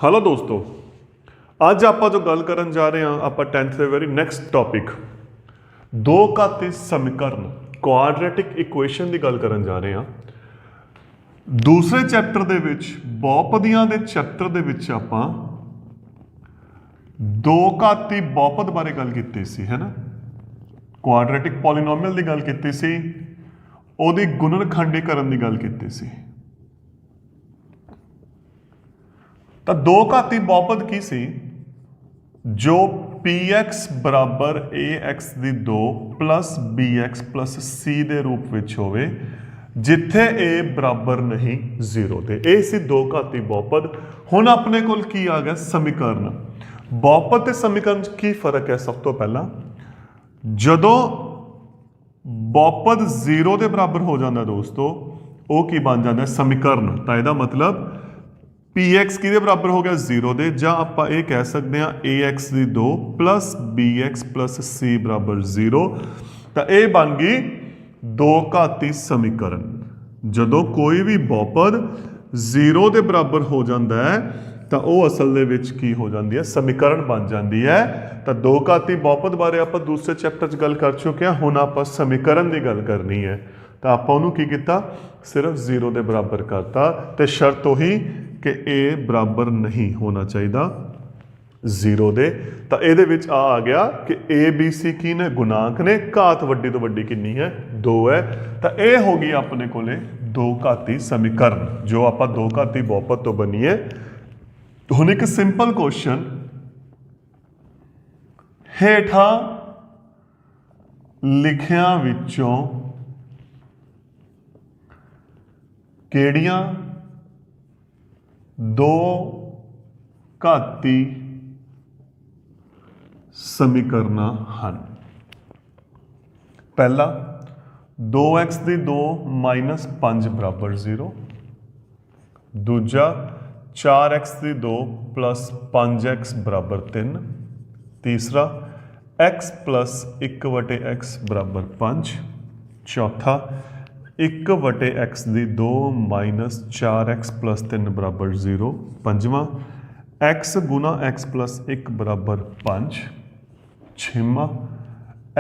Hello दोस्तों, ਅੱਜ ਆਪਾਂ जो गल करन जा रहे हैं ਆਪਾਂ 10th ਦੇ वेरी नैक्सट टॉपिक दो घाती समीकरण क्वाड्रेटिक इक्वेशन की गल करन जा रहे हैं। दूसरे चैप्टर ਦੇ ਵਿੱਚ ਬਹੁਪਦੀਆਂ ਦੇ ਚੈਪਟਰ ਦੇ ਵਿੱਚ ਆਪਾਂ दो घाती बहुपद बारे गल की सी है ना। क्वाड्रेटिक पॉलीनोमियल की गल की सी, ਉਹਦੀ गुणनखंडीकरण की गल की सी। तो दो घाती बहुपद की सी जो पी एक्स बराबर ए एक्स की दो प्लस बी एक्स प्लस सी के रूप में होवे जिथे ए बराबर नहीं जीरो के। ये सी दो घाती बहुपद। हुण अपने कोल की आ गया समीकरण। बहुपद ते समीकरण की फर्क है? सब तो पहला जदों बहुपद जीरो के बराबर हो जाता दोस्तों, वो की बन जाता है समीकरण। तो यदा मतलब पी एक्स कि बराबर हो गया जीरो दे, जां आपां ये कह सकते हैं ए एक्स की दो प्लस बी एक्स प्लस सी बराबर जीरो। तो ये बन गई दो घाती समीकरण। जदों कोई भी बहुपद जीरो के बराबर हो जाता है तो वह असल दे विच की हो जाती है, समीकरण बन जाती है। तो दो घाती बहुपद बारे आप दूसरे चैप्टर च गल कर चुके हैं। हुण आप समीकरण की गल करनी है। तो आप की किया, सिर्फ जीरो के बराबर करता। तो शर्त उही कि ए बराबर नहीं होना चाहिए जीरो दे। तो ये आ गया कि ए बी सी की ने गुणांक ने, घात वड्डी तो वड्डी कितनी है? दो है। तो यह हो गई अपने को दो घाती समीकरण जो आप दो घाती बहुपद तो बनी है। हुण एक सिंपल क्वेश्चन, हेठा लिखिया विचों केड़ियां दो घाती समीकरण हैं? पहला 2x की दो माइनस 5 बराबर जीरो। दूजा 4x की दो प्लस 5x बराबर 3। तीसरा x प्लस 1/x बराबर 5। चौथा 1/x की दो माइनस 4x प्लस 3 बराबर जीरो। पंजवां x गुना x प्लस 1 बराबर 5। छेवां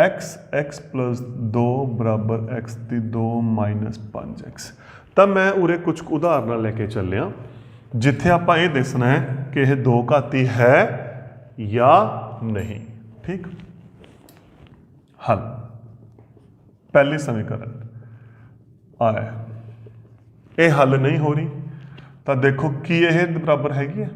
x प्लस 2 बराबर x की दो माइनस 5x। तो मैं उरे कुछ उदाहरण लेके चलिया जिथे आप ये दसना है कि यह दो घाती है या नहीं। ठीक, हल पहली समीकरण आया, ये हल नहीं हो रही। तो देखो कि यह बराबर हैगी है,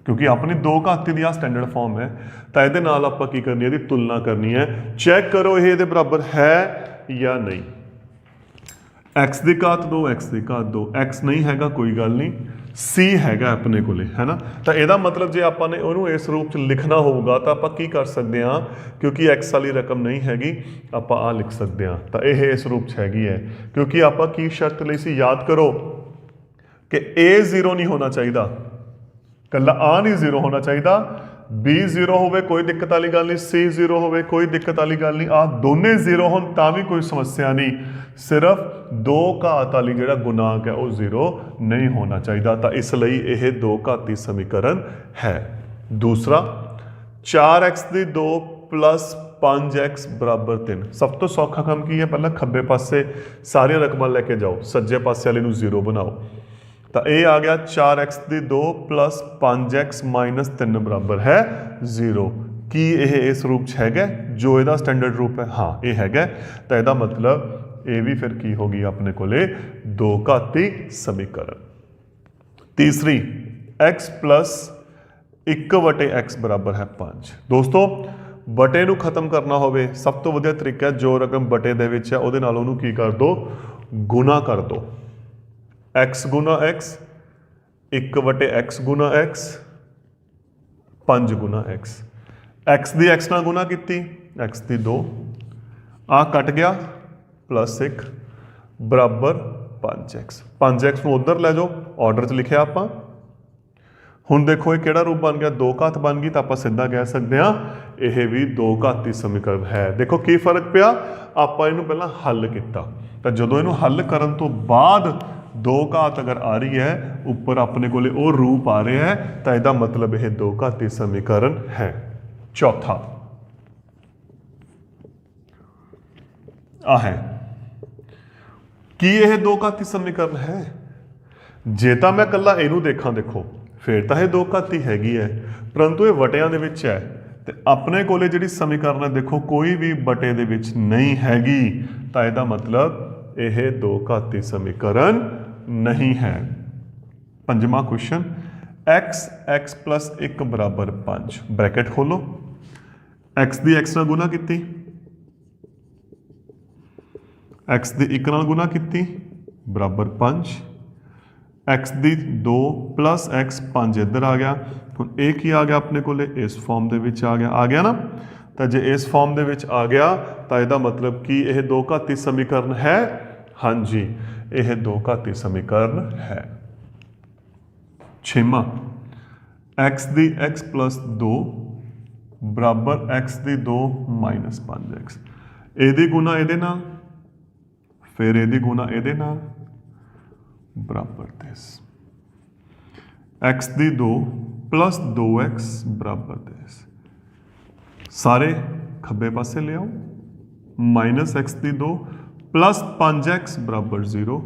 क्योंकि अपनी दो घाती की स्टैंडर्ड फॉर्म है। तो ये आप की करनी है, तुलना करनी है। चैक करो ये बराबर है या नहीं। एक्स की घात दो, एक्स की घात दो, एक्स नहीं हैगा कोई गल नहीं, सी हैगा अपने को, है ना। तो यदा मतलब जो आपने उन्होंने इस रूप च लिखना होगा तो आप की कर सकते हैं, क्योंकि एक्स वाली रकम नहीं हैगी, आप आ लिख सकते हैं। तो यह इस रूप च हैगी है, क्योंकि आप की शर्त ली सी, याद करो कि ए जीरो नहीं होना चाहिए, कला आ नहीं जीरो होना चाहिए, बी जीरो हो कोई दिक्कत वाली गल नहीं, सी जीरो हो कोई दिक्कत वाली गल नहीं, आ दोने जीरो हो भी कोई समस्या नहीं। सिर्फ दो घात वाली जो गुणांक है वह जीरो नहीं होना चाहिए। तो इसलिए यह दो घाती समीकरण है। दूसरा 4x की दो प्लस 5x बराबर 3। सब तो सौखा काम की है, पहला खब्बे पासे सारिया रकमां लैके जाओ, सज्जे पासे वाले नूं जीरो बनाओ। तो ये आ गया 4x की दो प्लस 5x माइनस 3 बराबर है जीरो। की यह इस रूप है जो इसका स्टैंडर्ड रूप है? हाँ, ये है। तो यदा मतलब ये भी फिर की होगी अपने को दो घाती समीकरण। तीसरी x प्लस 1/x बराबर है 5। दोस्तों बटे नूं खत्म करना होवे, सब तो वधिया तरीका है जो रकम बटे दे विच है उहदे नाल उहनूं की कर दो, गुना कर दो। x गुना x, 1/x गुना x, 5 गुना x। x की x नाल गुना की, x की दो, आ कट गया प्लस 1 बराबर 5x। 5x को उधर ले जाओ, ऑर्डर च लिखे आप। हुण देखो ये किहड़ा रूप बन गया, दो घात बन गई। तो आप सीधा कह सकते हैं यह भी दो घाती समीकरण है। देखो की फर्क पिया, आप इनू पहला हल किया, तो जो इनू हल करन तो बाद दो घात अगर आ रही है उपर अपने कोले वो रूप आ रहा है तो इसका मतलब यह दो घाती समीकरण है। चौथा आ है कि यह दो घाती समीकरण है। जे तो मैं कला इनू देखा देखो फिर तो यह दो घाती हैगी है, परंतु ये वटिया दे विच है तो अपने कोले जिहड़ी समीकरण है देखो कोई भी बटे दे विच नहीं हैगी, तो इसका मतलब यह दो घाती समीकरण नहीं है। पंजवां क्वेश्चन x प्लस 1 बराबर 5 ब्रैकेट खोलो, x दी x नाल गुना की, x दी 1 नाल गुना की बराबर 5, x दी 2 प्लस x 5 इधर आ गया। हुण ये की आ गया अपने कोले इस फॉर्म दे विच आ गया ना। तो जे इस फॉर्म दे विच आ गया तो इसका मतलब कि यह दो घाती समीकरण है। हाँ जी यह दो घाती समीकरण है। छेवां x दी x प्लस 2 बराबर x दी 2 माइनस 5x, यदि गुना ये नाल फिर यदि गुना ये नाल बराबर 10, x दी 2 प्लस 2x बराबर 10, सारे खब्बे पासे ले आओ, माइनस x दी 2 प्लस 5x बराबर 0,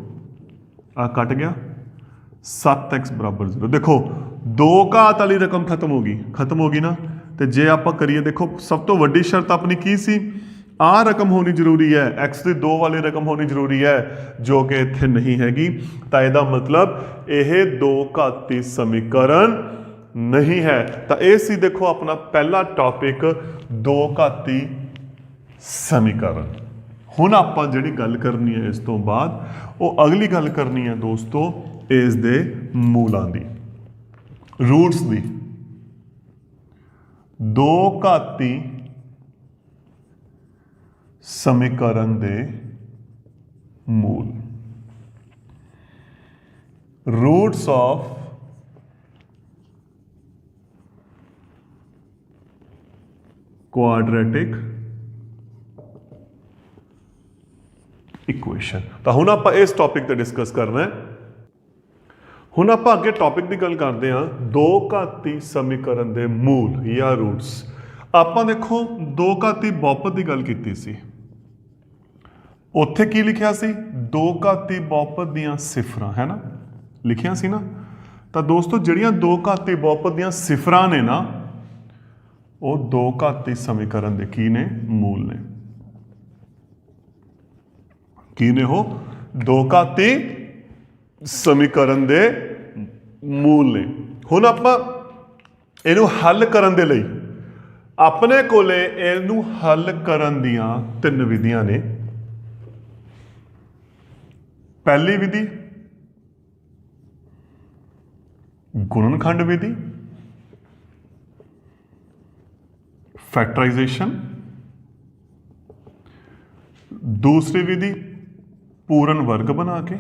आ कट गया 7x बराबर 0। देखो दो घात वाली रकम खत्म होगी ना। तो जे आप करिए देखो सब तो वड्डी शर्त अपनी की सी, आ रकम होनी जरूरी है, x दी 2 वाली रकम होनी जरूरी है जो कि इत्थे नहीं हैगी। तो इसका मतलब यह दो घाती समीकरण नहीं है। तो यह सी देखो अपना पहला टॉपिक दो घाती समीकरण। हुण आपां जिहड़ी गल करनी है इस तो बाद वो अगली गल करनी है दोस्तों इस दे मूलां दी, रूट्स दी। दो घाती समीकरण दे मूल, रूट्स ऑफ क्वाड्रेटिक इक्वेशन। तो हुण आपां इस टॉपिक ते डिस्कस करना है। हुण आपां अगे टॉपिक की गल करते हैं दो घाती समीकरण दे मूल या रूट्स। आपां देखो दो घाती बहुपद की गल कीती सी, उत्थे की लिखिया सी दो घाती बहुपद दियां सिफरां है ना, लिखिया सी ना। तो दोस्तों जिहड़ियां दो घाती बहुपद दियां सिफरां ने ना वो दो घाती समीकरण दे की ने मूल ने, की ने हो दो घाती समीकरण दे मूल ने। हुण आपां इहनूं हल करन दे लई अपने कोले इहनूं हल करन दियां तीन विधियां ने। पहली विधि गुणनखंड विधि, फैक्टराइजेशन, दूसरी विधि पूर्ण वर्ग बना के,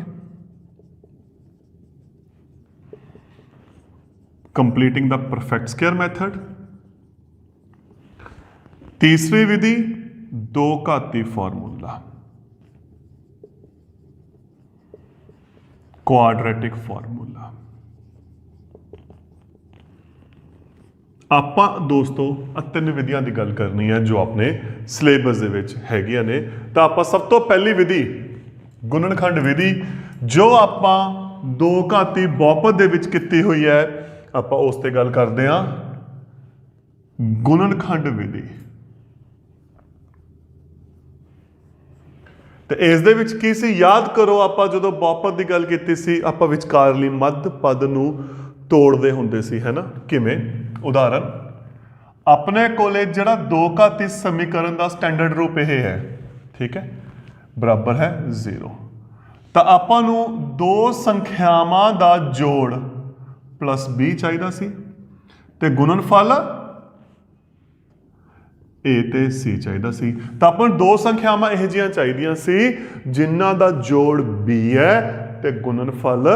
completing the perfect square method, तीसरी विधि दो घाती फॉर्मूला, क्वाड्रेटिक फॉर्मूला। आपां दोस्तों तीन विधियां की गल करनी है जो अपने सिलेबस दे विच हैगियां ने। तो आपां सब तो पहली विधि गुणनखंड विधि जो आपां दो घाती बहुपद दे विच कीती हुई है, आपां उस ते गल करते हैं गुणनखंड विधि। तो इस दे विच की सी याद करो, आपां जदों बहुपद की गल कीती सी आपां विचकारली मध्य पद नूं तोड़दे हुंदे सी है ना। किवें? उदाहरण अपने कोले जिहड़ा दो घाती समीकरण का स्टैंडर्ड रूप यह है, ठीक है, बराबर है 0। तो आपां नूं दो संख्यावां दा जोड़ प्लस b चाहिदा सी ते गुणनफल a ते c चाहिदा सी। तो आपां नूं दो संख्यावां इहो जिहियां चाहिदियां सी जिन्हां दा जोड़ b है ते गुणनफल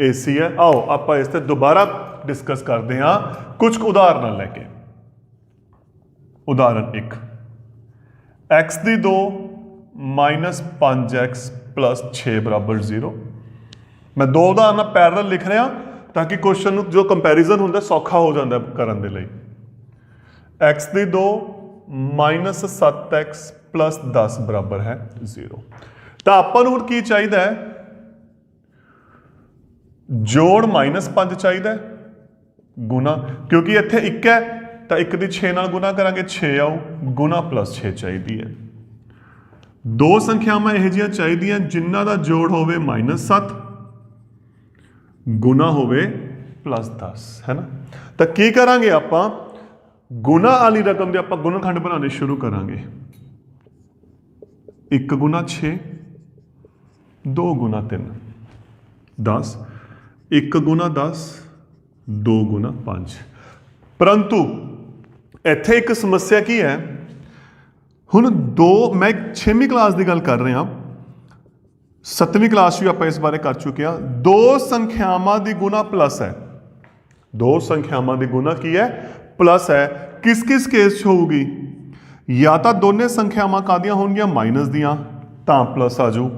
ac है। आओ आपां इस ते दोबारा डिस्कस करते हैं कुछ उदाहरण लैके। उदाहरण 1 x दी 2 माइनस 5x प्लस 6 बराबर 0। मैं दो उदाहरण पैरेलल लिख रहा ताकि क्वेश्चन जो कंपैरिजन होंगे सौखा हो जाता करन दे लई। एक्स दी 2 माइनस 7x प्लस 10 बराबर है 0। तो आपां नूं हुण की चाहिए है, जोड़ -5 चाहिए गुना, क्योंकि इत्थे 1 है तो 1 दी 6 नाल गुना करांगे 6 आऊ, गुना +6 चाहिए है। दो संख्यावां इहो जिहियां चाहिए जिन्हां दा जोड़ होवे -7 गुना होवे +10, है ना। तो की करांगे आपां, गुना वाली रकम के आपां गुणनखंड बनाने शुरू करांगे। 1 गुना 6, 2 गुना 3 10, 1 गुना 10, 2 गुना 5। परंतु इत्थे एक समस्या की है, हुण दो, मैं 6वीं क्लास की गल कर रहा, 7वीं क्लास भी आप इस बारे कर चुके हैं। दो संख्यावां की गुना प्लस है, दो संख्यावां की गुना की है प्लस है। किस किस केस होगी, या तो दोनों संख्यावां कादियां होणगियां माइनस दियां तां प्लस आ जाऊ,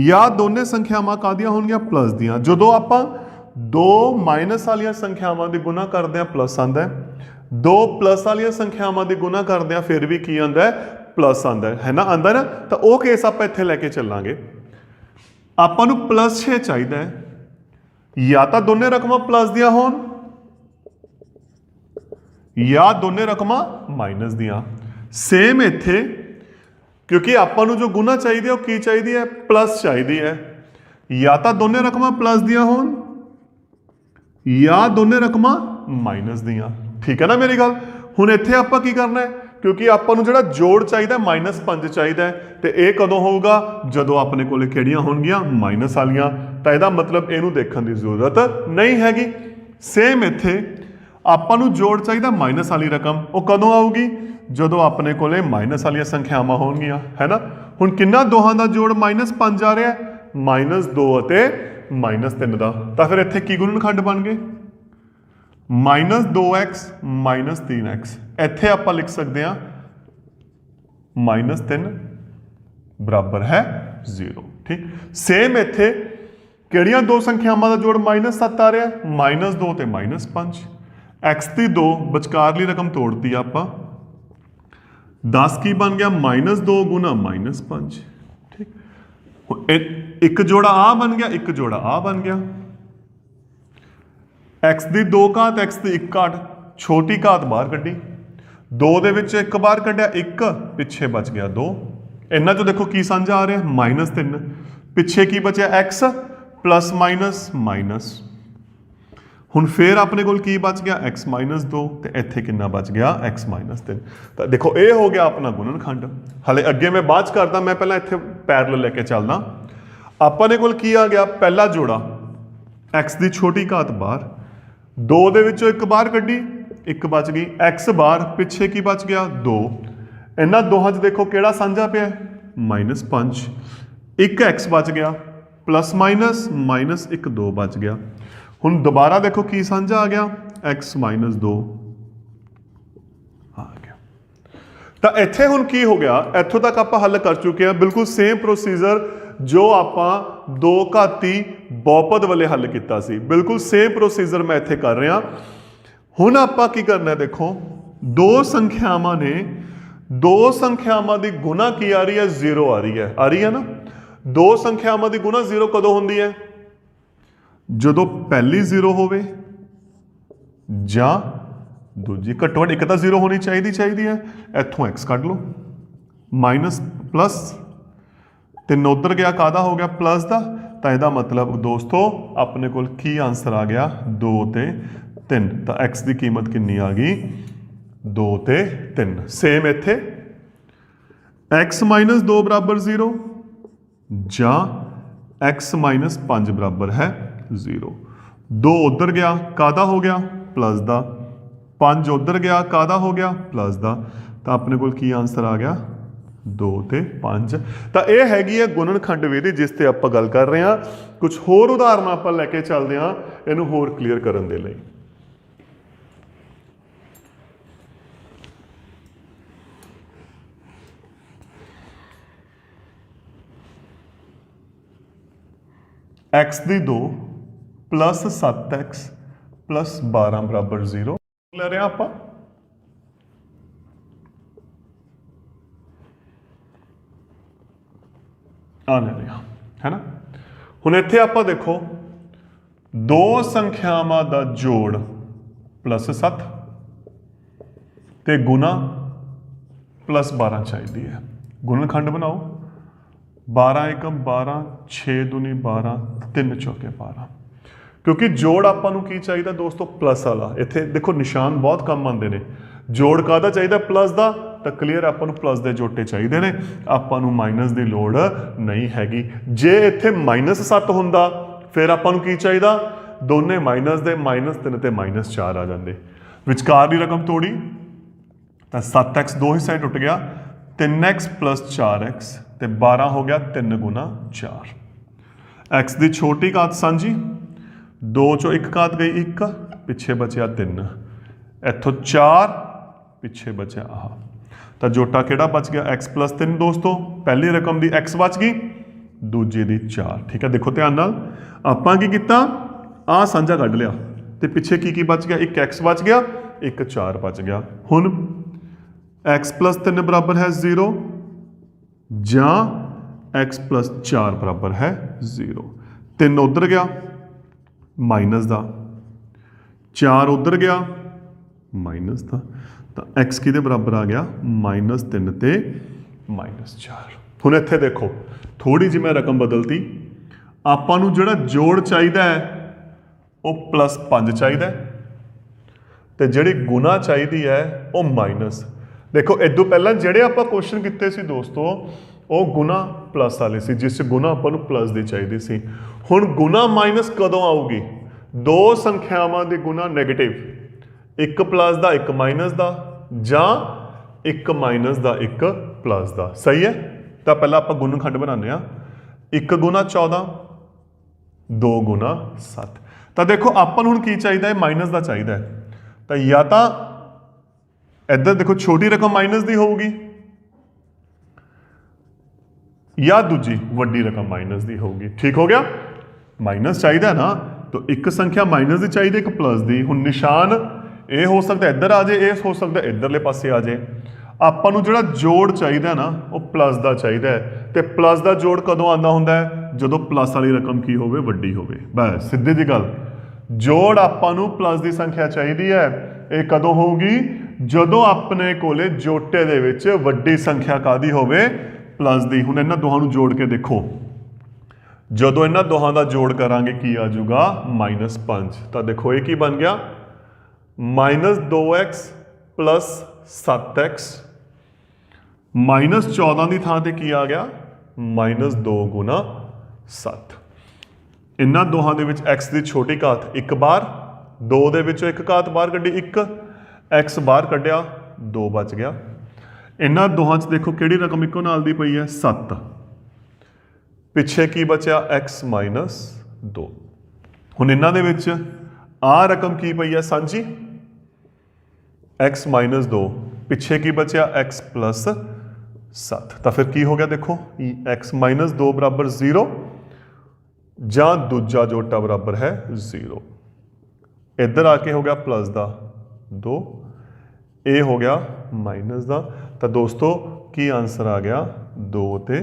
या दोनों संख्यावां कादियां होणगियां प्लस दियां। जदों आपां दो माइनस वाली संख्यावां की गुना करते हैं प्लस आंदा है, दो प्लस वाली संख्यावां की गुना करते हैं फिर भी की आंदा है, प्लस आंदा है ना, आंदा ना। तो वह केस आप इत्थे लैके चलांगे। आपां नूं +6 चाहिए है, या तो दोनों रकमां प्लस दियां होण या दोनों रकमां माइनस दियां। सेम इत्थे, क्योंकि आपां नूं जो गुना चाहिए वो की चाहिए है, प्लस चाहिए है। या तो दोनों रकमां प्लस दियां होण या दोनों रकमां माइनस दियां। ठीक है ना मेरी गल। हुण इत्थे आपां की करना है, क्योंकि आपां नूं जिहड़ा जोड़ चाहिए -5 चाहिए है, तो यह कदों होगा जदों अपने कोल किहड़ियां होणगियां माइनस वालियां। तो यहदा मतलब इहनूं देखण की जरूरत नहीं हैगी। सेम इत्थे आपां नूं जोड़ चाहिए माइनस वाली रकम, वो कदों आऊगी जदों अपने कोले माइनस वाली संख्यावां होणगियां, है ना। हुण किन्ना दोहां दा जोड़ -5 आ रहा है, -2 ਅਤੇ -3 का। तो फिर इत्थे की गुणनखंड बन गए, -2x -3x। इत्थे आपां लिख सकते हैं -3 बराबर है 0। ठीक, सेम इत्थे किहड़ियां दो संख्यावां का जोड़ -7 आ रहा है, -2 ते -5। x की 2 विचकारली रकम तोड़ती आपां, 10 की बन गया -2 गुना -5। ठीक, एक जोड़ा आ बन गया, एक जोड़ा आ बन गया। x की 2 घात, x की 1 घात, छोटी घात बाहर कड्ढी, 2 दे विच 1 बाहर कड्ढिया, 1 पिछे बच गया 2। इन्हां चों देखो की साझा आ रहा है -3, पिछे की बचा x प्लस माइनस माइनस। हुण फिर अपने कोल की बच गया x -2, तो इत्थे कितना बच गया x -3। तो देखो ये हो गया अपना गुणनखंड। हले अगे मैं बाद करदा, मैं पहला इत्थे पैरेलल लेके चलदा। अपने कोल की आ गया, पहला जोड़ा x की छोटी घात बाहर, 2 दे विचों 1 बाहर कड्ढी, 1 बच गई, x बाहर, पिछे की बच गया 2। इन्हां दोहां च देखो किहड़ा साझा पिया -5, 1 x बच गया, प्लस माइनस -1 2 बच गया। हुण दोबारा देखो की साझा आ गया, x -2 आ गया। तो इत्थे हुण की हो गया, इत्थों तक आपां हल कर चुके हैं। बिल्कुल सेम प्रोसीजर जो आपां दो घाती बहुपद वाले हल किया सी, बिल्कुल सेम प्रोसीजर मैं इत्थे कर रहा। हुण आपां की करना है, देखो दो संख्यावां ने, दो संख्यावां की गुना की आ रही है 0 आ रही है ना। दो संख्यावां की गुना 0 कदों होंदी है, जदों पहली 0 होवे जां दूजी। घट्टो घट्ट एक तो 0 होनी चाहिए है। इत्थों x कढ लो, माइनस प्लस 3 उधर गया, कादा हो गया प्लस का। तो यदा मतलब दोस्तों अपने कोल की आंसर आ गया 2 ते 3। तो x की कीमत कितनी आ गई 2 ते 3। सेम इत्थे x -2 बराबर 0 जां x -5 बराबर है 0। 2 उधर गया, कादा हो गया प्लस का, 5 उधर गया, कादा हो गया प्लस का। तो अपने कोल की आंसर आ गया 2 ते 5। तो यह हैगी है गुणनखंड विधि जिस ते आपां गल कर रहे हैं। कुछ होर उदाहरण आपां लैके चलते हैं इनू होर क्लीयर करन दे लई। x ਦੀ 2 प्लस 7x प्लस 12 बराबर 0 ले रहे हैं आप आ ले रहे हैं, है ना। हुण इत्थे आप देखो दो संख्यावां दा जोड़ प्लस 7 ते गुना प्लस 12 चाहिए है। गुणनखंड बनाओ 12 एकम 12 6 दूनी 12 3 चौके 12 क्योंकि जोड़ आपां नूं की चाहिए दोस्तों प्लस वाला। इत्थे देखो निशान बहुत कम आते हैं। जोड़ काहदा चाहिए प्लस का तो क्लीयर आपां नूं प्लस के जोटे चाहिए ने आपां नूं माइनस की लोड़ नहीं हैगी। जे इत्थे -7 हुंदा फिर आपां नूं की चाहिए दोने माइनस दे -3 ते -4 आ जाते। विचकार की रकम तोड़ी तो 7x दो हिस्से टुट गया 3x प्लस 4x ते 12 हो गया 3 गुना 4। x की छोटी घात सांझी 2 चो 1 घात गई 1 पिछे बचिया 3 इत्थों 4 पिछे बचा आह तो जोटा केड़ा बच गया x प्लस 3 दोस्तों पहली रकम की x बच गई दूजी की 4। ठीक है देखो ध्यान नाल आपां की कीता आ सांझा कढ लिया तो पिछे की बच गया एक x बच गया एक 4 बच गया। हुण x प्लस 3 बराबर है 0 जां x प्लस 4 बराबर है 0। 3 उधर गया माइनस का 4 उधर गया माइनस का तो x कि बराबर आ गया -3 ते -4। हुण इत्थे देखो थोड़ी जी मैं रकम बदलती आपां नूं जिहड़ा जोड़ चाहिए है वो +5 चाहिए तो जिहड़ी गुना चाहिए है वो माइनस। देखो इदों पहला जिहड़े आपां क्वेश्चन कीते सी दोस्तों वो गुना प्लस वाले सी जिस गुना आपां नूं प्लस दी चाहिए सी। हुण गुना माइनस कदों आऊगी दो संख्यावां दी गुना नैगेटिव एक प्लस का एक माइनस का जां एक माइनस का एक प्लस का। सही है तो पहला आप गुणनखंड बनाने 1 गुना 14 2 गुना 7 तो देखो आपां नूं हुण की चाहिए माइनस का चाहिए तो या तो इधर देखो छोटी रकम माइनस की होगी या दूजी वड्डी रकम माइनस की होगी। ठीक हो गया माइनस चाहिए ना तो एक संख्या माइनस की चाहिए एक प्लस की। हुण निशान ये हो सकता इधर आ जाए ये हो सकता इधरले पासे आ जाए। आपां नूं जिहड़ा जोड़ चाहिए ना वो प्लस का चाहिए तो प्लस का जोड़ कदों आंदा हुंदा है जदों प्लस वाली रकम की होवे वड्डी होवे। बस सीधी जी गल जोड़ आपां नूं प्लस की संख्या चाहिए है ये कदों होगी जदों अपने कोले जोटे दे विच वड्डी संख्या कादी होवे प्लस दी। हुण इन्हां दोहां नूं जोड़ के देखो जदों इन्हां दोहां दा जोड़ करांगे की आ जाऊगा -5 तो देखो ये की बन गया -2x प्लस 7x -14 की थां ते की आ गया -2 गुना 7। इन्हां दोहां दे विच x की छोटी घात 1 बार 2 दे विचों 1 घात बाहर कड्ढी 1 x बाहर कड्ढिया 2 बच गया। इन्हां दोहां च देखो किहड़ी रकम इक्को नाल दी पई है 7 पिछे की बचा x -2। हुण इन्हां दे विच आ रकम की पई है सांझी x -2 पिछे की बचा x प्लस 7 तो फिर की हो गया देखो x -2 बराबर 0 जां दूजा जोटा बराबर है 0। इधर आके हो गया प्लस का 2 ए हो गया माइनस का तो दोस्तों की आंसर आ गया 2 ते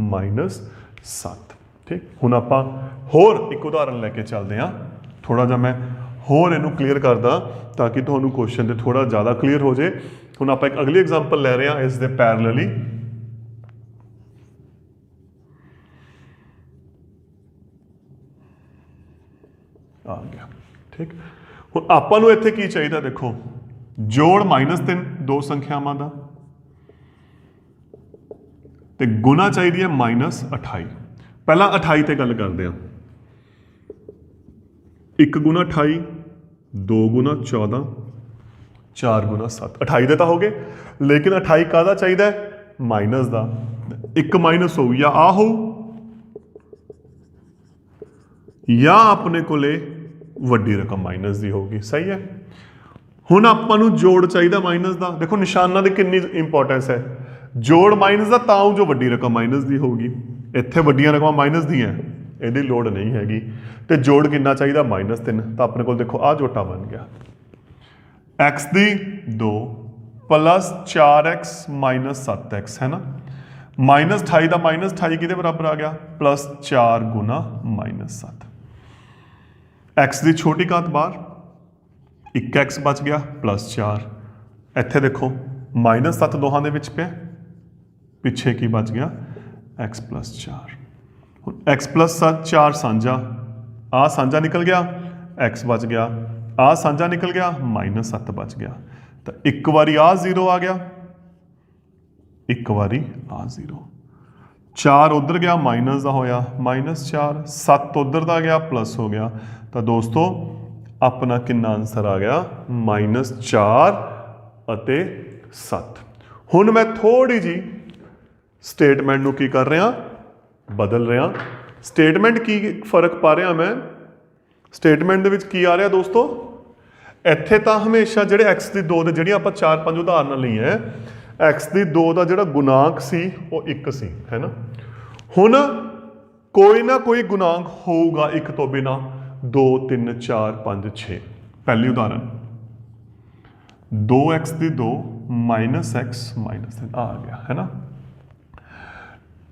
-7। ठीक हुण आपां होर एक उदाहरण लैके चलते हैं थोड़ा जा मैं होर इनू क्लीयर करदा ताकि तुहानू क्वेश्चन ते थोड़ा ज़्यादा क्लीयर हो जाए। हुण आपां एक अगली एग्जाम्पल लै रहे हैं इस दे पैरेलली आ गया। ठीक हुण आपां नूं इत्थे की चाहिए देखो जोड़ -3 दो संख्यावां दा ते गुना चाहिए -28। पहला 28 ते गल करते हैं 1 गुना 28 2 गुना 14 4 गुना 7 28 दे तो हो गए लेकिन 28 काहदा चाहिए माइनस का 1 माइनस हो या आ हो या अपने कोले वड्डी रकम माइनस की होगी। सही है हुण आपां नूं जोड़ चाहिए माइनस का देखो निशाना की कितनी इंपॉर्टेंस है जोड़ माइनस का तां जो वड्डी रकम माइनस की होगी। इत्थे वड्डियां रकमां माइनस दी हैं ਇਹਦੀ ਲੋੜ ਨਹੀਂ ਹੈਗੀ। ਤੇ ਜੋੜ ਕਿੰਨਾ ਚਾਹੀਦਾ -3, ਤਾਂ ਆਪਣੇ ਕੋਲ ਦੇਖੋ ਆ ਜੋਟਾ ਬਣ ਗਿਆ x ਦੀ 2 + 4x - 7x है ना, -28 ਦਾ -28 ਕਿਹਦੇ ਬਰਾਬਰ ਆ ਗਿਆ +4 ਗੁਣਾ -7। x ਦੀ ਛੋਟੀ ਘਾਤ ਬਾਹਰ 1x ਬਚ ਗਿਆ +4, ਇੱਥੇ ਦੇਖੋ -7 ਦੋਹਾਂ ਦੇ ਵਿੱਚ ਪਿਆ, ਪਿੱਛੇ ਕੀ ਬਚ ਗਿਆ x + 4। ਹੁਣ x + 4 ਸਾਂਝਾ, ਆ ਸਾਂਝਾ ਨਿਕਲ ਗਿਆ, x ਬਚ ਗਿਆ, ਆ ਸਾਂਝਾ ਨਿਕਲ ਗਿਆ -7 ਬਚ ਗਿਆ। ਤਾਂ ਇੱਕ ਵਾਰੀ ਆ 0 ਆ ਗਿਆ, ਇੱਕ ਵਾਰੀ ਆ 0, 4 ਉਧਰ ਗਿਆ ਮਾਈਨਸ ਦਾ ਹੋਇਆ -4, 7 ਉਧਰ ਦਾ ਗਿਆ ਪਲੱਸ ਹੋ ਗਿਆ। ਤਾਂ ਦੋਸਤੋ ਆਪਣਾ ਕਿੰਨਾ ਆਨਸਰ ਆ ਗਿਆ -4 ਅਤੇ 7। ਹੁਣ ਮੈਂ ਥੋੜੀ ਜੀ ਸਟੇਟਮੈਂਟ ਨੂੰ ਕੀ ਕਰ ਰਿਹਾ, ਬਦਲ ਰਿਹਾ। ਸਟੇਟਮੈਂਟ ਕੀ ਫਰਕ ਪਾ ਰਿਹਾ ਮੈਂ, ਸਟੇਟਮੈਂਟ ਦੇ ਵਿੱਚ ਕੀ ਆ ਰਿਹਾ ਦੋਸਤੋ, ਇੱਥੇ ਤਾਂ ਹਮੇਸ਼ਾ ਜਿਹੜੇ x ਦੀ 2 ਦੇ ਜਿਹੜੀਆਂ ਆਪਾਂ 4-5 ਉਦਾਹਰਨਾਂ ਲਈਆਂ, x ਦੀ 2 ਦਾ ਜਿਹੜਾ ਗੁਣਾਂਕ ਸੀ ਉਹ 1 ਸੀ, ਹੈ ਨਾ। ਹੁਣ ਕੋਈ ਨਾ ਕੋਈ ਗੁਣਾਂਕ ਹੋਊਗਾ 1 ਤੋਂ ਬਿਨਾ, 2 3 4 5 6। ਪਹਿਲੀ ਉਦਾਹਰਨ 2x ਦੀ 2 -x -3 ਆ ਗਿਆ, ਹੈ ਨਾ।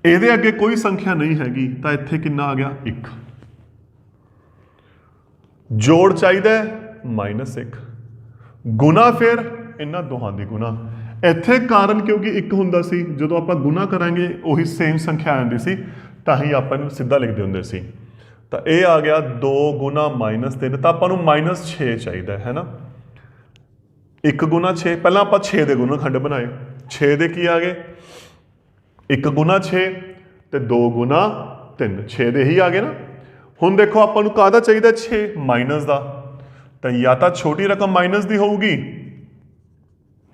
ਇਹਦੇ ਅੱਗੇ ਕੋਈ ਸੰਖਿਆ ਨਹੀਂ ਹੈਗੀ ਤਾਂ ਇੱਥੇ ਕਿੰਨਾ ਆ ਗਿਆ 1। ਜੋੜ ਚਾਹੀਦਾ -1, ਗੁਣਾ ਫਿਰ ਇਹਨਾਂ ਦੋਹਾਂ ਦੀ ਗੁਣਾ। ਇੱਥੇ ਕਾਰਨ ਕਿਉਂਕਿ 1 ਹੁੰਦਾ ਸੀ, ਜਦੋਂ ਆਪਾਂ ਗੁਣਾ ਕਰਾਂਗੇ ਉਹੀ ਸੇਮ ਸੰਖਿਆ ਆਉਂਦੀ ਸੀ, ਤਾਂ ਹੀ ਆਪਾਂ ਨੂੰ ਸਿੱਧਾ ਲਿਖਦੇ ਹੁੰਦੇ ਸੀ। ਤਾਂ ਇਹ ਆ ਗਿਆ 2 ਗੁਣਾ -3, ਤਾਂ ਆਪਾਂ ਨੂੰ -6 ਚਾਹੀਦਾ ਹੈ ਨਾ। 1 ਗੁਣਾ 6, ਪਹਿਲਾਂ ਆਪਾਂ 6 ਦੇ ਗੁਣਨਖੰਡ ਬਣਾਏ, 6 ਦੇ ਕੀ ਆ ਗਏ 1 ਗੁਣਾ 6 ਤੇ 2 ਗੁਣਾ 3, 6 ਦੇ ਹੀ ਆ ਗਏ ਨਾ। ਹੁਣ ਦੇਖੋ ਆਪਾਂ ਨੂੰ ਕਾਹਦਾ ਚਾਹੀਦਾ 6 ਮਾਈਨਸ ਦਾ, ਤਾਂ ਜਾਂ ਤਾਂ ਛੋਟੀ ਰਕਮ ਮਾਈਨਸ ਦੀ ਹੋਊਗੀ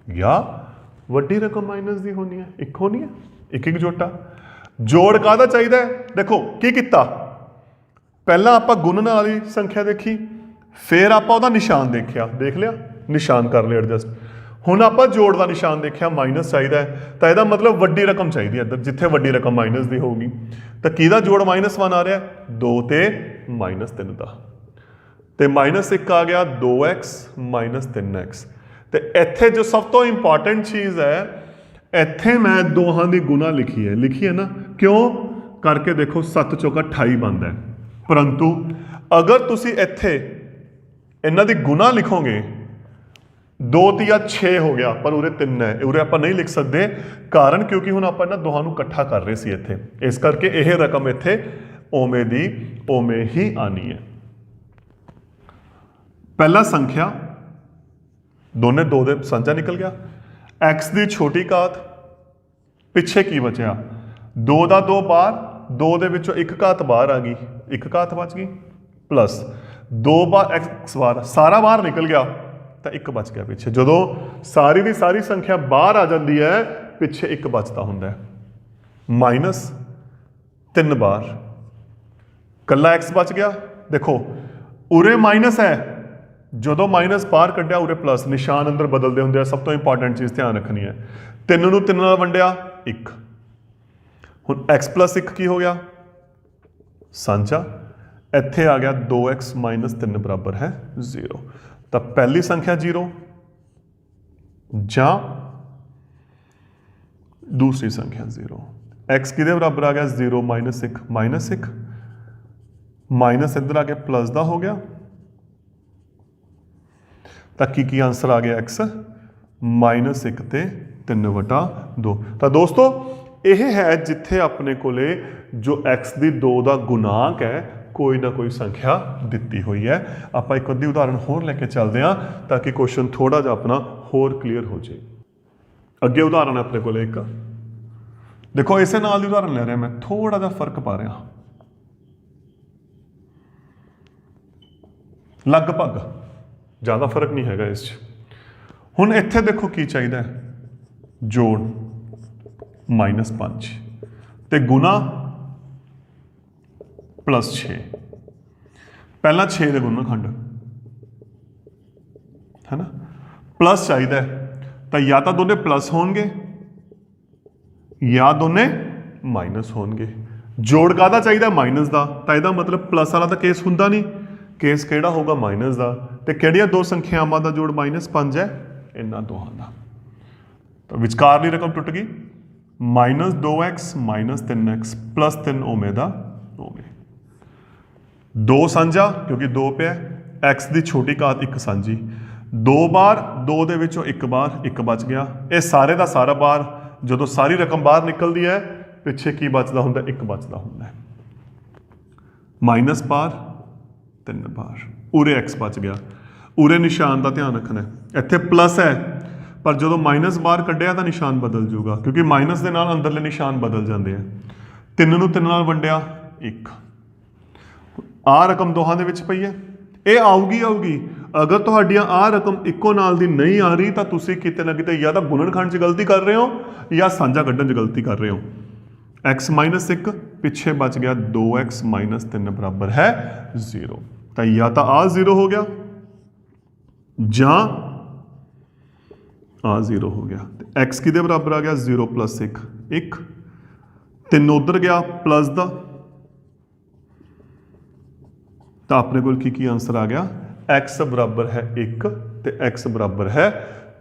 ਜਾਂ ਵੱਡੀ ਰਕਮ ਮਾਈਨਸ ਦੀ ਹੋਣੀ ਹੈ, ਇੱਕ ਹੋਣੀ ਹੈ, ਇੱਕ ਜੋਟਾ। ਜੋੜ ਕਾਹਦਾ ਚਾਹੀਦਾ ਹੈ, ਦੇਖੋ ਕੀ ਕੀਤਾ, ਪਹਿਲਾਂ ਆਪਾਂ ਗੁਣਨ ਵਾਲੀ ਸੰਖਿਆ ਦੇਖੀ, ਫਿਰ ਆਪਾਂ ਉਹਦਾ ਨਿਸ਼ਾਨ ਦੇਖਿਆ, ਦੇਖ ਲਿਆ, ਨਿਸ਼ਾਨ ਕਰ ਲਿਆ ਐਡਜਸਟ। ਹੁਣ ਆਪਾਂ ਜੋੜ ਦਾ ਨਿਸ਼ਾਨ ਦੇਖਿਆ, ਮਾਈਨਸ ਚਾਹੀਦਾ ਹੈ, ਤਾਂ ਇਹਦਾ ਮਤਲਬ ਵੱਡੀ ਰਕਮ ਚਾਹੀਦੀ ਹੈ ਇੱਧਰ, ਜਿੱਥੇ ਵੱਡੀ ਰਕਮ ਮਾਈਨਸ ਦੀ ਹੋਊਗੀ। ਤਾਂ ਕਿਹਦਾ ਜੋੜ -1 ਆ ਰਿਹਾ, 2 ਤੇ -3 ਦਾ, ਤੇ -1 ਆ ਗਿਆ 2x -3x। ਤੇ ਇੱਥੇ ਜੋ ਸਭ ਤੋਂ ਇੰਪੋਰਟੈਂਟ ਚੀਜ਼ ਹੈ, ਇੱਥੇ ਮੈਂ ਦੋਹਾਂ ਦੀ ਗੁਣਾ ਲਿਖੀ ਹੈ ਨਾ, ਕਿਉਂ ਕਰਕੇ ਦੇਖੋ 7 ਚੌਕਾ 28 ਬਣਦਾ ਹੈ। ਪਰੰਤੂ ਅਗਰ ਤੁਸੀਂ ਇੱਥੇ ਇਹਨਾਂ ਦੀ ਗੁਣਾ ਲਿਖੋਗੇ 2 ਤੀਆ 6 ਹੋ ਗਿਆ, ਪਰ ਉਰੇ 3 ਹੈ, ਉਰੇ ਆਪਾਂ ਨਹੀਂ ਲਿਖ ਸਕਦੇ, ਕਾਰਨ ਕਿਉਂਕਿ ਹੁਣ ਆਪਾਂ ਇਹਨਾਂ ਦੋਹਾਂ ਨੂੰ ਇਕੱਠਾ ਕਰ ਰਹੇ ਸੀ ਇੱਥੇ, ਇਸ ਕਰਕੇ ਇਹ ਰਕਮ ਇੱਥੇ ਉਵੇਂ ਦੀ ਉਵੇਂ ਹੀ ਆਣੀ ਹੈ। ਪਹਿਲਾ ਸੰਖਿਆ ਦੋਨੇ 2 ਦੇ ਸਾਂਝਾ ਨਿਕਲ ਗਿਆ, x ਦੀ ਛੋਟੀ ਘਾਤ, ਪਿੱਛੇ ਕੀ ਬਚਿਆ 2 ਦਾ 2 ਬਾਹਰ, 2 ਦੇ ਵਿੱਚੋਂ 1 ਘਾਤ ਬਾਹਰ ਆ ਗਈ, 1 ਘਾਤ ਬਚ ਗਈ, ਪਲੱਸ 2 ਬਾਰ x ਬਾਰ, ਸਾਰਾ ਬਾਹਰ ਨਿਕਲ ਗਿਆ ਤਾਂ 1 ਬਚ ਗਿਆ ਪਿੱਛੇ। ਜਦੋਂ ਸਾਰੀ ਦੀ ਸਾਰੀ ਸੰਖਿਆ ਬਾਹਰ ਆ ਜਾਂਦੀ ਹੈ, ਪਿੱਛੇ 1 ਬਚਦਾ ਹੁੰਦਾ ਹੈ, -3 ਬਾਰ, ਕੱਲਾ x ਬਚ ਗਿਆ। ਦੇਖੋ ਉਰੇ ਮਾਈਨਸ ਹੈ, ਜਦੋਂ ਮਾਈਨਸ ਬਾਹਰ ਕੱਢਿਆ ਉਰੇ ਪਲੱਸ, ਨਿਸ਼ਾਨ ਅੰਦਰ ਬਦਲਦੇ ਹੁੰਦੇ ਆ, ਸਭ ਤੋਂ ਇੰਪੋਰਟੈਂਟ ਚੀਜ਼ ਧਿਆਨ ਰੱਖਣੀ ਹੈ। 3 ਨੂੰ 3 ਨਾਲ ਵੰਡਿਆ 1, ਹੁਣ x + 1 ਕੀ ਹੋ ਗਿਆ ਸਾਂਝਾ, ਇੱਥੇ ਆ ਗਿਆ 2x - 3 ਬਰਾਬਰ ਹੈ 0। ਤਾਂ ਪਹਿਲੀ ਸੰਖਿਆ 0 ਜਾਂ ਦੂਸਰੀ ਸੰਖਿਆ 0। x ਕਿਹਦੇ ਬਰਾਬਰ ਆ ਗਿਆ 0 - 1 -1 ਮਾਈਨਸ ਇੱਧਰ ਆ ਕੇ ਪਲੱਸ ਦਾ ਹੋ ਗਿਆ, ਤਾਂ ਕੀ ਆਂਸਰ ਆ ਗਿਆ x -1 ਤੇ 3/2। ਤਾਂ ਦੋਸਤੋ ਇਹ ਹੈ ਜਿੱਥੇ ਆਪਣੇ ਕੋਲੇ ਜੋ x ਦੀ 2 ਦਾ ਗੁਣਾਂਕ ਹੈ, ਕੋਈ ਨਾ ਕੋਈ ਸੰਖਿਆ ਦਿੱਤੀ ਹੋਈ ਹੈ। ਆਪਾਂ ਇੱਕ ਅੱਧੀ ਉਦਾਹਰਨ ਹੋਰ ਲੈ ਕੇ ਚੱਲਦੇ ਹਾਂ ਤਾਂ ਕਿ ਕੁਐਸਚਨ ਥੋੜਾ ਜਿਹਾ ਆਪਣਾ ਹੋਰ ਕਲੀਅਰ ਹੋ ਜਾਏ। ਅੱਗੇ ਉਦਾਹਰਨ ਹੈ ਆਪਣੇ ਕੋਲੇ ਇੱਕ, ਦੇਖੋ ਇਸੇ ਨਾਲ ਦੀ ਉਦਾਹਰਨ ਲੈ ਰਿਹਾ ਮੈਂ, ਥੋੜਾ ਜਿਹਾ ਫਰਕ ਪਾ ਰਿਹਾ, ਲਗਭਗ ਜ਼ਿਆਦਾ ਫਰਕ ਨਹੀਂ ਹੈਗਾ ਇਸ 'ਚ। ਹੁਣ ਇੱਥੇ ਦੇਖੋ ਕੀ ਚਾਹੀਦਾ ਹੈ, ਜੋੜ -5 ਤੇ ਗੁਣਾ +6। ਪਹਿਲਾਂ 6 ਦੇ ਗੁਣਨਖੰਡ ਹੈ ਨਾ, ਪਲੱਸ ਚਾਹੀਦਾ ਹੈ, ਤਾਂ ਜਾਂ ਤਾਂ ਦੋਨੇ ਪਲੱਸ ਹੋਣਗੇ ਜਾਂ ਦੋਨੇ ਮਾਈਨਸ ਹੋਣਗੇ। जोड़ काहदा चाहिए माइनस का, तो यदा मतलब प्लस वाला तो केस हुंदा नहीं, केस किहड़ा होगा माइनस का। तो किहड़ियां दो संख्यावां का जोड़ -5 है, इन्हां दोहां दा। तो विचकारली रकम टुट गई, -2x -3x + 3 ओमे दा ओमे। दो साझा क्योंकि दो पे एक्स की छोटी घात एक साझी, दो बार दो दे विचों एक बार एक बच गया, ये सारे का सारा बार जो सारी रकम बाहर निकलती है पिछे की बचता होंगे, एक बचता होंगे। माइनस बार 3 बार, उरे एक्स बच गया, उरे निशान का ध्यान रखना है। इत्थे प्लस है पर जो माइनस बाहर कढ़िया तो निशान बदल जूगा, क्योंकि माइनस के नाल अंदरले निशान बदल जाते हैं। 3 नूं 3 नाल वंडिया 1, आ रकम दोहां दे विच पई है, ये आऊगी आऊगी। अगर तुहाडियां आ रकम इक्को नाल दी नहीं आ रही तो तुसीं किते ना किते या तो गुणनखंड च गलती कर रहे हो या साझा कड्ढण च गलती कर रहे हो। x -1 पिछे बच गया 2x -3 बराबर है 0, तो या तो आ 0 हो गया जां आ 0 हो गया। x किहदे बराबर आ गया 0 + 1 1, 3 उधर गया प्लस का, तो अपने को की आंसर आ गया x बराबर है 1 तो x बराबर है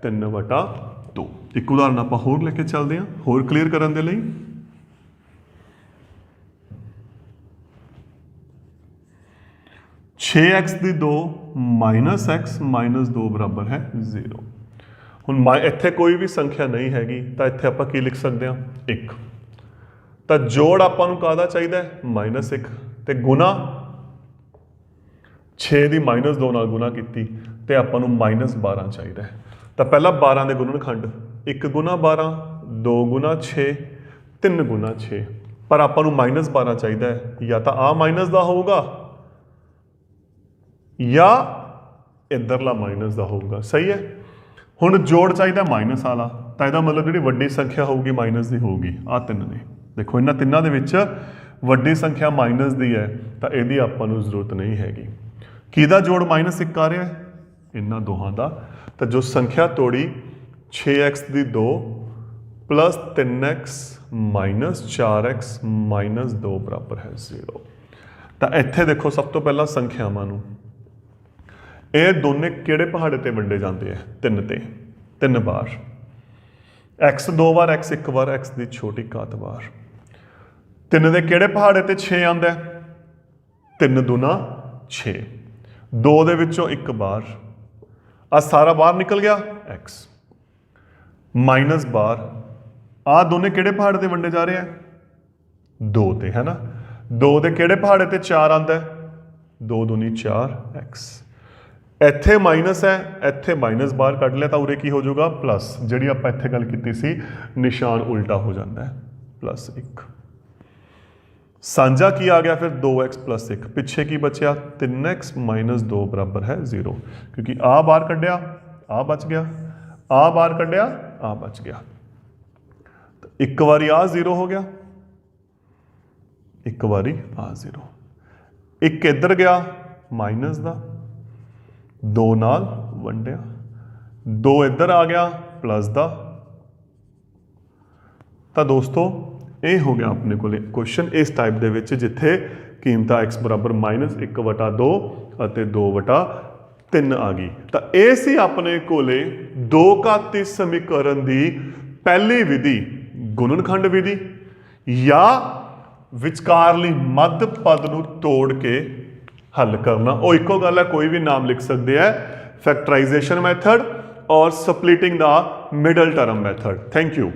3/2। एक उदाहरण आप होर लेके चलते हैं, होर क्लीयर करने के लिए। (6x की 2 -x -2 बराबर है 0। हुण इत्थे कोई भी संख्या नहीं हैगी तो इत्थे आपां की लिख सकते हैं 1, तो जोड़ आपां नूं काहदा चाहिए -1 ते गुना 6 की -2 नाल गुना की तो आपां नूं -12 चाहिए। तो पहला 12 के गुणनखंड 1 गुना 12 2 गुना 6 3 गुना 6, पर आपां नूं -12 चाहिए, या तो आ माइनस का होगा या इधरला माइनस का होगा, सही है। हुण जोड़ चाहिए माइनस वाला, तो यदा मतलब जी वड्डी संख्या होगी माइनस की होगी, आ 3 ने, देखो इन्हां तिन्हां दे विच वड्डी संख्या माइनस की है तो यदी आपां नूं जरूरत नहीं हैगी। किहदा जोड़ -1 आ रहा है, इन्हां दोहां दा। तो जो संख्या तोड़ी 6x की 2 + 3x - 4x - 2 बराबर है 0। तो इत्थे देखो सब तो पहला संख्यावां नूं, ये दोने किहड़े पहाड़े ते वंडे जाते हैं 3 ते, 3 बार, x 2 बार x 1 बार x की छोटी घात बार। 3 दे किहड़े पहाड़े ते 6 आंदा है, 3 दूना 6, 2 दे विचों 1 बार, आ सारा बाहर निकल गया x माइनस बार, आ दोने किहड़े पहाड़े ते वंडे जा रहे हैं 2 ते, है ना। 2 दे किहड़े पहाड़े ते 4 आंदा है, 2 दूनी 4 x, इत्थे माइनस है इत्थे माइनस बाहर कढ़ लिया तो उरे की हो जाऊगा प्लस, जिहड़ी आपां इत्थे गल कीती सी निशान उल्टा हो जाता है +1। साझा की आ गया फिर 2x + 1, पिछे की बचा 3x - 2 बराबर है 0, क्योंकि आ बाहर कढ़िया आ बच गया, आ बाहर कढ़िया आ बच गया। तो एक बारी आ 0 हो गया, एक बारी आ 0, एक इधर गया माइनस का 2 नाल वंडिया, 2 इधर आ गया प्लस का। तो दोस्तों ये हो गया अपने को क्वेश्चन इस टाइप के विच, जिथे कीमत x बराबर -1/2 और 2/3 आ गई। तो ये सी अपने कोले दो घाती समीकरण की पहली विधि गुणनखंड विधि या विचकारली मध्य पद नूं तोड़ के हल करना। वो इको गल है, कोई भी नाम लिख सकते हैं, फैक्टराइजेशन मैथड और splitting the middle term method. Thank you.